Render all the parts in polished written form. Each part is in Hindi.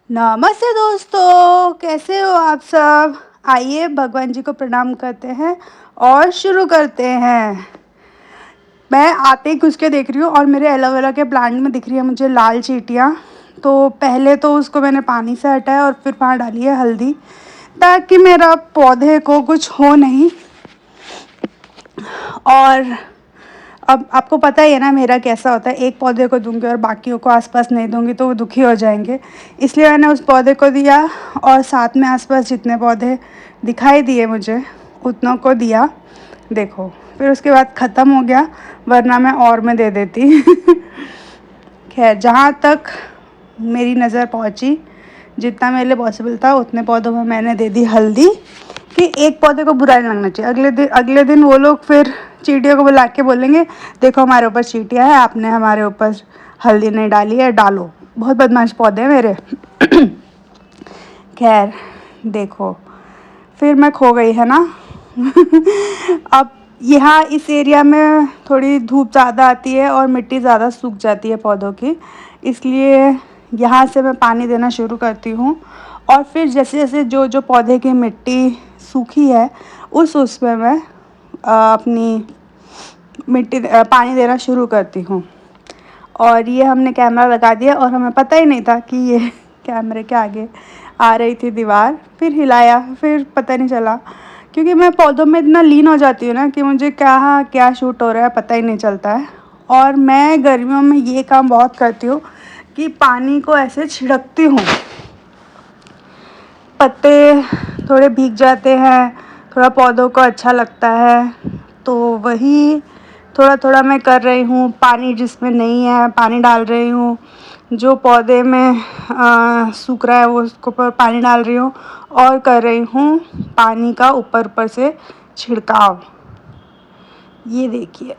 नमस्ते दोस्तों, कैसे हो आप सब। आइए भगवान जी को प्रणाम करते हैं और शुरू करते हैं। मैं आते ही घुस के देख रही हूँ और मेरे एलोवेरा के प्लांट में दिख रही है मुझे लाल चींटियाँ। तो पहले तो उसको मैंने पानी से हटाया और फिर वहाँ डाली है हल्दी, ताकि मेरा पौधे को कुछ हो नहीं। और अब आपको पता ही है ना मेरा कैसा होता है, एक पौधे को दूंगी और बाकियों को आसपास नहीं दूंगी तो वो दुखी हो जाएंगे। इसलिए मैंने उस पौधे को दिया और साथ में आसपास जितने पौधे दिखाई दिए मुझे उतनों को दिया। देखो, फिर उसके बाद ख़त्म हो गया, वरना मैं और में दे देती। खैर, जहाँ तक मेरी नज़र पहुँची, जितना मेरे लिए पॉसिबल था उतने पौधों में मैंने दे दी हल्दी, कि एक पौधे को बुरा नहीं लगना चाहिए। अगले दिन वो लोग फिर चींटियों को बुला के बोलेंगे, देखो हमारे ऊपर चींटियाँ हैं, आपने हमारे ऊपर हल्दी नहीं डाली है, डालो। बहुत बदमाश पौधे हैं मेरे। खैर, देखो, फिर मैं खो गई है ना। अब यहाँ इस एरिया में थोड़ी धूप ज़्यादा आती है और मिट्टी ज़्यादा सूख जाती है पौधों की, इसलिए यहाँ से मैं पानी देना शुरू करती हूँ। और फिर जैसे जैसे जो जो पौधे की मिट्टी सूखी है उसमें मैं अपनी पानी देना शुरू करती हूँ। और ये हमने कैमरा लगा दिया और हमें पता ही नहीं था कि ये कैमरे के आगे आ रही थी दीवार। फिर हिलाया, फिर पता नहीं चला, क्योंकि मैं पौधों में इतना लीन हो जाती हूँ ना कि मुझे क्या शूट हो रहा है पता ही नहीं चलता है। और मैं गर्मियों में ये काम बहुत करती हूँ कि पानी को ऐसे छिड़कती हूँ। पत्ते थोड़े भीग जाते हैं, थोड़ा पौधों को अच्छा लगता है, तो वही थोड़ा थोड़ा मैं कर रही हूँ। पानी जिसमें नहीं है पानी डाल रही हूँ, जो पौधे में सूख रहा है वो उसको पर पानी डाल रही हूँ, और कर रही हूँ पानी का ऊपर ऊपर से छिड़काव। ये देखिए।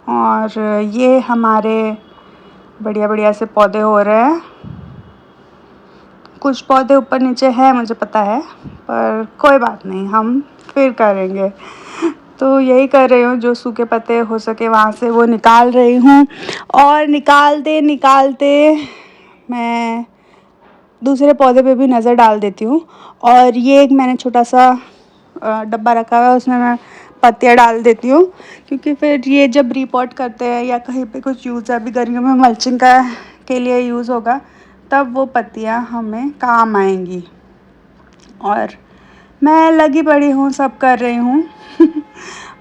और ये हमारे बढ़िया बढ़िया से पौधे हो रहे हैं। कुछ पौधे ऊपर नीचे हैं मुझे पता है, पर कोई बात नहीं, हम फिर करेंगे। तो यही कर रही हूँ, जो सूखे पत्ते हो सके वहाँ से वो निकाल रही हूँ। और निकालते निकालते मैं दूसरे पौधे पे भी नज़र डाल देती हूँ। और ये एक मैंने छोटा सा डब्बा रखा हुआ है, उसमें मैं पत्तियाँ डाल देती हूँ, क्योंकि फिर ये जब रिपोर्ट करते हैं या कहीं पे कुछ यूज़ है, अभी गर्मियों में मल्चिंग के लिए यूज़ होगा, तब वो पत्तियाँ हमें काम आएंगी। और मैं लगी पड़ी हूँ, सब कर रही हूँ।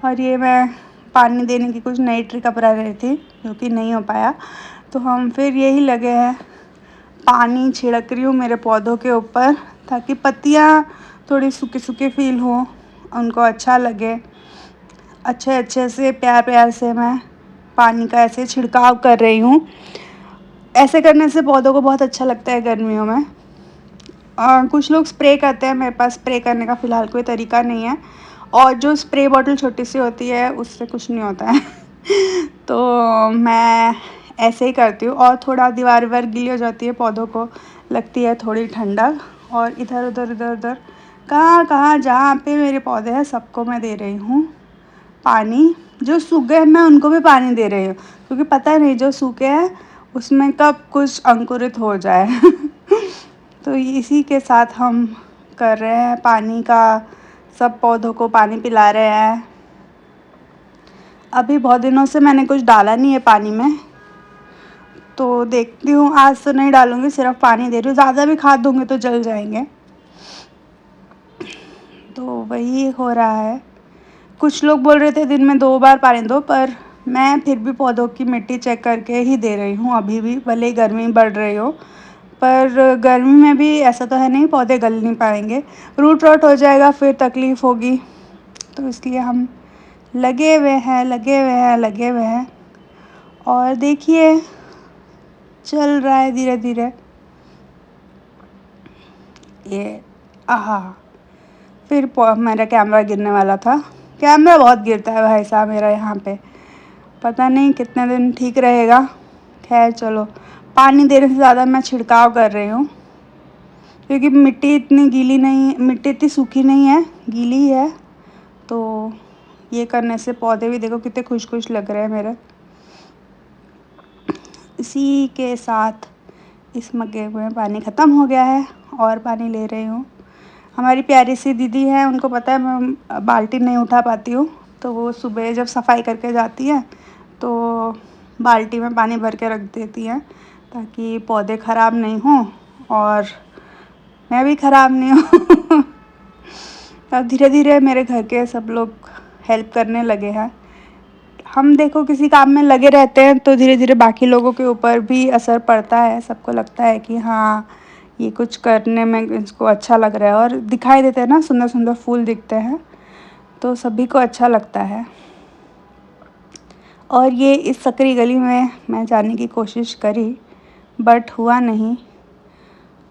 और ये मैं पानी देने की कुछ नई ट्रिक अपना रही थी, जो कि नहीं हो पाया, तो हम फिर यही लगे हैं, पानी छिड़क रही हूँ मेरे पौधों के ऊपर, ताकि पत्तियाँ थोड़ी सूखी सूखी फील हो, उनको अच्छा लगे। अच्छे अच्छे से प्यार प्यार से मैं पानी का ऐसे छिड़काव कर रही हूँ। ऐसे करने से पौधों को बहुत अच्छा लगता है गर्मियों में। कुछ लोग स्प्रे करते हैं, मेरे पास स्प्रे करने का फ़िलहाल कोई तरीका नहीं है, और जो स्प्रे बॉटल छोटी सी होती है उससे कुछ नहीं होता है। तो मैं ऐसे ही करती हूँ। और थोड़ा दीवार वीवार गीली हो जाती है, पौधों को लगती है थोड़ी ठंडक, और इधर उधर इधर उधर कहाँ कहाँ जहाँ पे मेरे पौधे हैं सबको मैं दे रही हूँ पानी। जो सूख गए मैं उनको भी पानी दे रही हूँ, क्योंकि पता नहीं जो सूखे हैं उसमें कब कुछ अंकुरित हो जाए। तो इसी के साथ हम कर रहे हैं पानी का, सब पौधों को पानी पिला रहे हैं। अभी बहुत दिनों से मैंने कुछ डाला नहीं है पानी में, तो देखती हूँ, आज तो नहीं डालूँगी, सिर्फ पानी दे रही हूँ। ज़्यादा भी खाद दूँगी तो जल जाएंगे, तो वही हो रहा है। कुछ लोग बोल रहे थे दिन में 2 बार पानी दो, पर मैं फिर भी पौधों की मिट्टी चेक करके ही दे रही हूँ अभी भी, भले ही गर्मी बढ़ रही हो। पर गर्मी में भी ऐसा तो है नहीं पौधे गल नहीं पाएंगे, रूट रॉट हो जाएगा, फिर तकलीफ़ होगी। तो इसलिए हम लगे हुए हैं लगे हुए हैं लगे हुए हैं। और देखिए, चल रहा है धीरे धीरे ये। आहा, फिर मेरा कैमरा गिरने वाला था। कैमरा बहुत गिरता है भाई साहब मेरा यहाँ पे, पता नहीं कितने दिन ठीक रहेगा। खैर चलो, पानी देने से ज़्यादा मैं छिड़काव कर रही हूँ, क्योंकि मिट्टी इतनी सूखी नहीं है, गीली है। तो ये करने से पौधे भी देखो कितने खुश खुश लग रहे हैं मेरे। इसी के साथ इस मग्गे में पानी ख़त्म हो गया है और पानी ले रही हूँ। हमारी प्यारी सी दीदी है, उनको पता है मैं बाल्टी नहीं उठा पाती हूँ, तो वो सुबह जब सफाई करके जाती है तो बाल्टी में पानी भर के रख देती हैं ताकि पौधे ख़राब नहीं हों और मैं भी ख़राब नहीं हूँ। अब धीरे धीरे मेरे घर के सब लोग हेल्प करने लगे हैं। हम देखो किसी काम में लगे रहते हैं तो धीरे धीरे बाकी लोगों के ऊपर भी असर पड़ता है। सबको लगता है कि हाँ, ये कुछ करने में इसको अच्छा लग रहा है और दिखाई देते हैं ना, सुंदर सुंदर फूल दिखते हैं तो सभी को अच्छा लगता है। और ये इस सकरी गली में मैं जाने की कोशिश करी बट हुआ नहीं।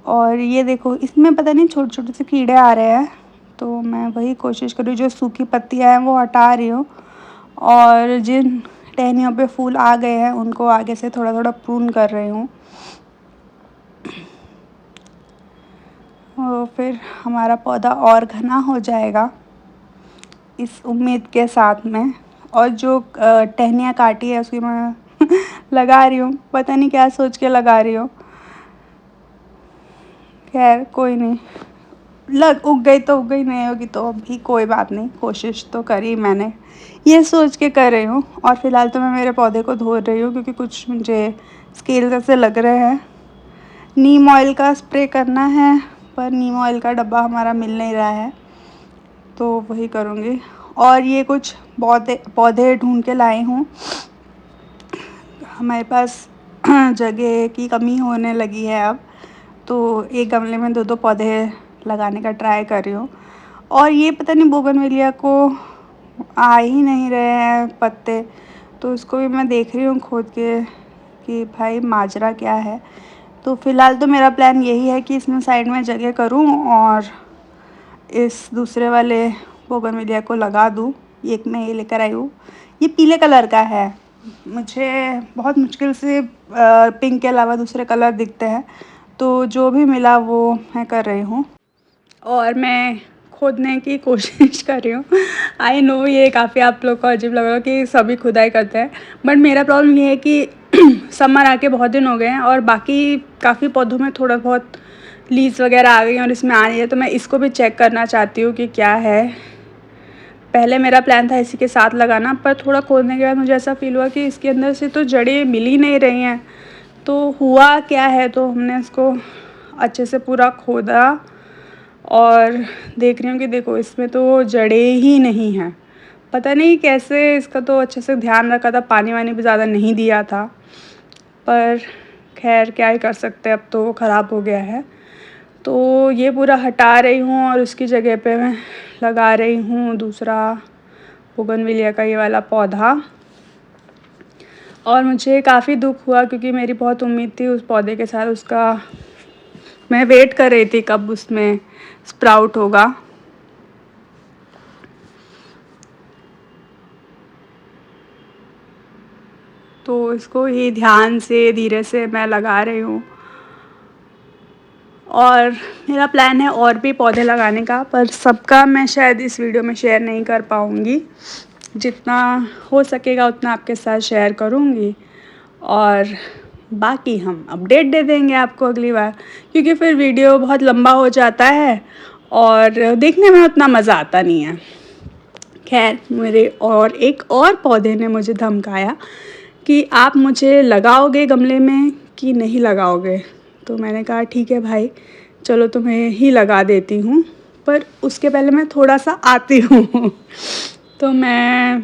और ये देखो इसमें पता नहीं छोटे छोटे से कीड़े आ रहे हैं, तो मैं वही कोशिश कर रही हूँ, जो सूखी पत्तियाँ हैं वो हटा रही हूँ और जिन टहनियों पे फूल आ गए हैं उनको आगे से थोड़ा थोड़ा प्रून कर रही हूँ। और फिर हमारा पौधा और घना हो जाएगा इस उम्मीद के साथ में। और जो टहनियाँ काटी है उसकी मैं लगा रही हूँ, पता नहीं क्या सोच के लगा रही हूँ। खैर कोई नहीं, उग गई तो उग गई, नहीं होगी तो भी कोई बात नहीं, कोशिश तो करी मैंने, ये सोच के कर रही हूँ। और फ़िलहाल तो मैं मेरे पौधे को धो रही हूँ क्योंकि कुछ मुझे स्केल जैसे लग रहे हैं। नीम ऑयल का स्प्रे करना है पर नीम ऑयल का डब्बा हमारा मिल नहीं रहा है, तो वही करूँगी। और ये कुछ पौधे ढूंढ के लाई हूँ। हमारे पास जगह की कमी होने लगी है अब, तो एक गमले में 2-2 पौधे लगाने का ट्राई कर रही हूँ। और ये पता नहीं बोगनवेलिया को आ ही नहीं रहे हैं पत्ते, तो इसको भी मैं देख रही हूँ खोद के कि भाई माजरा क्या है। तो फ़िलहाल तो मेरा प्लान यही है कि इसमें साइड में जगह करूँ और इस दूसरे वाले बोगनवेलिया को लगा दूँ। एक मैं ये लेकर आई हूँ, ये पीले कलर का है। मुझे बहुत मुश्किल से पिंक के अलावा दूसरे कलर दिखते हैं, तो जो भी मिला वो मैं कर रही हूँ और मैं खोदने की कोशिश कर रही हूँ। आई नो ये काफ़ी आप लोग को अजीब लग रहा है कि सभी खुदाई करते हैं, बट मेरा प्रॉब्लम ये है कि समर आके बहुत दिन हो गए हैं और बाकी काफ़ी पौधों में थोड़ा बहुत लीव्स वगैरह आ गई हैं और इसमें आ रही है, तो मैं इसको भी चेक करना चाहती हूँ कि क्या है। पहले मेरा प्लान था इसी के साथ लगाना, पर थोड़ा खोदने के बाद मुझे ऐसा फ़ील हुआ कि इसके अंदर से तो जड़ें मिल ही नहीं रही हैं, तो हुआ क्या है। तो हमने इसको अच्छे से पूरा खोदा और देख रही हूँ कि देखो इसमें तो जड़ें ही नहीं हैं। पता नहीं कैसे, इसका तो अच्छे से ध्यान रखा था, पानी वानी भी ज़्यादा नहीं दिया था, पर खैर क्या ही कर सकते हैं, अब तो वो ख़राब हो गया है। तो ये पूरा हटा रही हूँ और उसकी जगह पे मैं लगा रही हूँ दूसरा बोगनविलिया का ये वाला पौधा। और मुझे काफ़ी दुख हुआ क्योंकि मेरी बहुत उम्मीद थी उस पौधे के साथ, उसका मैं वेट कर रही थी कब उसमें स्प्राउट होगा। तो इसको ही ध्यान से धीरे से मैं लगा रही हूँ और मेरा प्लान है और भी पौधे लगाने का, पर सबका मैं शायद इस वीडियो में शेयर नहीं कर पाऊँगी। जितना हो सकेगा उतना आपके साथ शेयर करूँगी और बाकी हम अपडेट दे देंगे आपको अगली बार, क्योंकि फिर वीडियो बहुत लंबा हो जाता है और देखने में उतना मज़ा आता नहीं है। खैर मेरे और एक और पौधे ने मुझे धमकाया कि आप मुझे लगाओगे गमले में कि नहीं लगाओगे, तो मैंने कहा ठीक है भाई, चलो तुम्हें ही लगा देती हूँ, पर उसके पहले मैं थोड़ा सा आती हूँ। तो मैं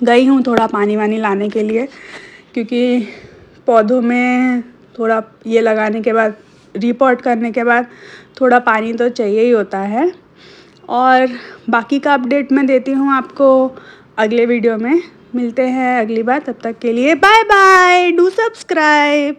गई हूँ थोड़ा पानी वानी लाने के लिए, क्योंकि पौधों में थोड़ा ये लगाने के बाद, रिपोर्ट करने के बाद थोड़ा पानी तो चाहिए ही होता है। और बाकी का अपडेट मैं देती हूँ आपको अगले वीडियो में। मिलते हैं अगली बार, तब तक के लिए बाय बाय, डू सब्सक्राइब।